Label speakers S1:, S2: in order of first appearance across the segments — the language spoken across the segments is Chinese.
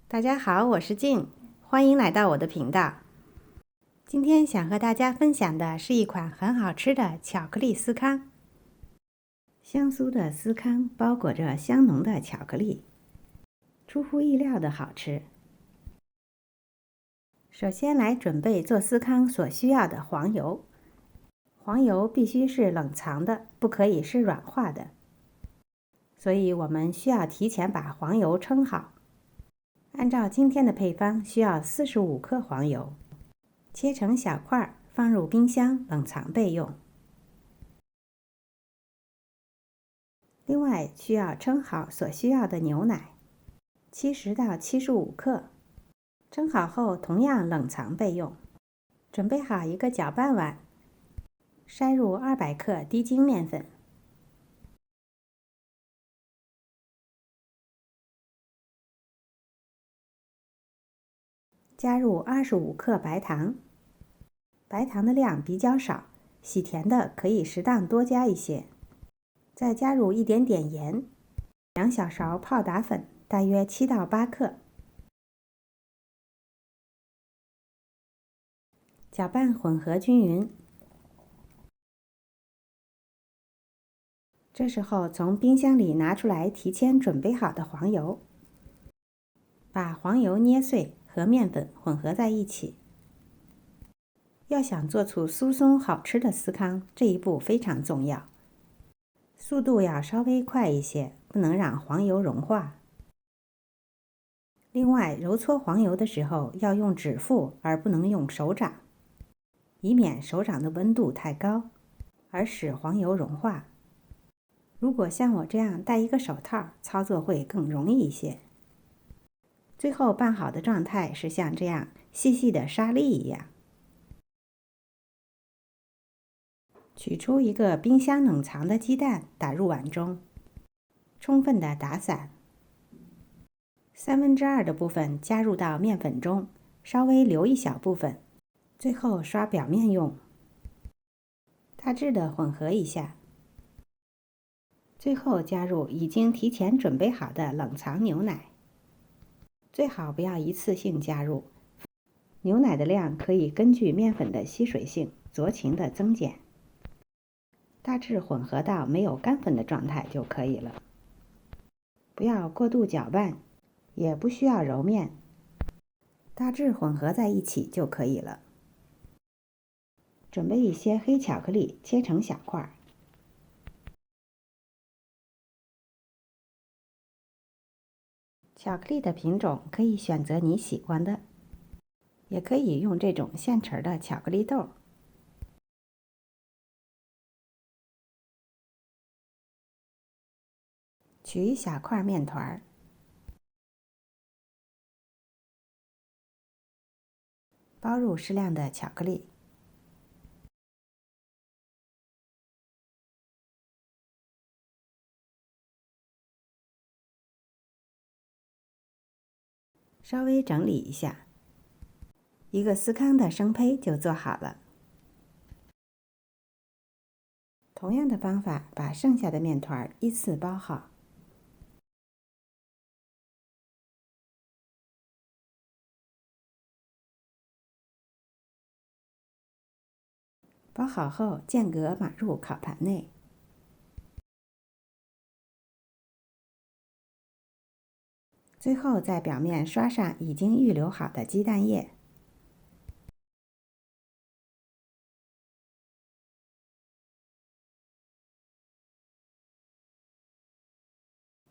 S1: 大家好，我是静，欢迎来到我的频道。今天想和大家分享的是一款很好吃的巧克力司康。香酥的司康包裹着香浓的巧克力，出乎意料的好吃。首先来准备做司康所需要的黄油，黄油必须是冷藏的，不可以是软化的，所以我们需要提前把黄油称好。按照今天的配方，需要45克黄油，切成小块，放入冰箱冷藏备用。另外，需要称好所需要的牛奶，70到75克，称好后同样冷藏备用。准备好一个搅拌碗，筛入200克低筋面粉，加入25克白糖，白糖的量比较少，喜甜的可以适当多加一些。再加入一点点盐，2小勺泡打粉，大约7到8克。搅拌混合均匀。这时候从冰箱里拿出来提前准备好的黄油，把黄油捏碎和面粉混合在一起。要想做出酥松好吃的司康，这一步非常重要，速度要稍微快一些，不能让黄油融化。另外，揉搓黄油的时候要用指腹，而不能用手掌，以免手掌的温度太高，而使黄油融化。如果像我这样戴一个手套，操作会更容易一些。最后拌好的状态是像这样细细的沙粒一样。取出一个冰箱冷藏的鸡蛋，打入碗中，充分的打散。2/3的部分加入到面粉中，稍微留一小部分，最后刷表面用。大致的混合一下，最后加入已经提前准备好的冷藏牛奶，最好不要一次性加入，牛奶的量可以根据面粉的吸水性酌情的增减。大致混合到没有干粉的状态就可以了，不要过度搅拌，也不需要揉面，大致混合在一起就可以了。准备一些黑巧克力，切成小块。巧克力的品种可以选择你喜欢的，也可以用这种现成的巧克力豆。取一小块面团，包入适量的巧克力，稍微整理一下，一个司康的生胚就做好了。同样的方法，把剩下的面团依次包好。包好后，间隔码入烤盘内。最后在表面刷上已经预留好的鸡蛋液。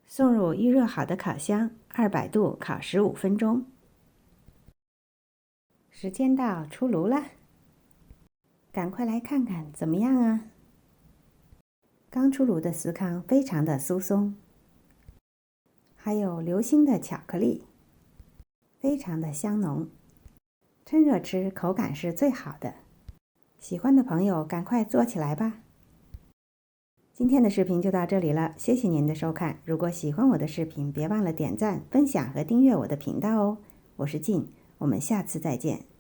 S1: 送入预热好的烤箱，200度烤15分钟。时间到，出炉了，赶快来看看怎么样啊！刚出炉的司康非常的酥松，还有流心的巧克力，非常的香浓，趁热吃口感是最好的。喜欢的朋友赶快做起来吧！今天的视频就到这里了，谢谢您的收看。如果喜欢我的视频，别忘了点赞、分享和订阅我的频道哦。我是静，我们下次再见。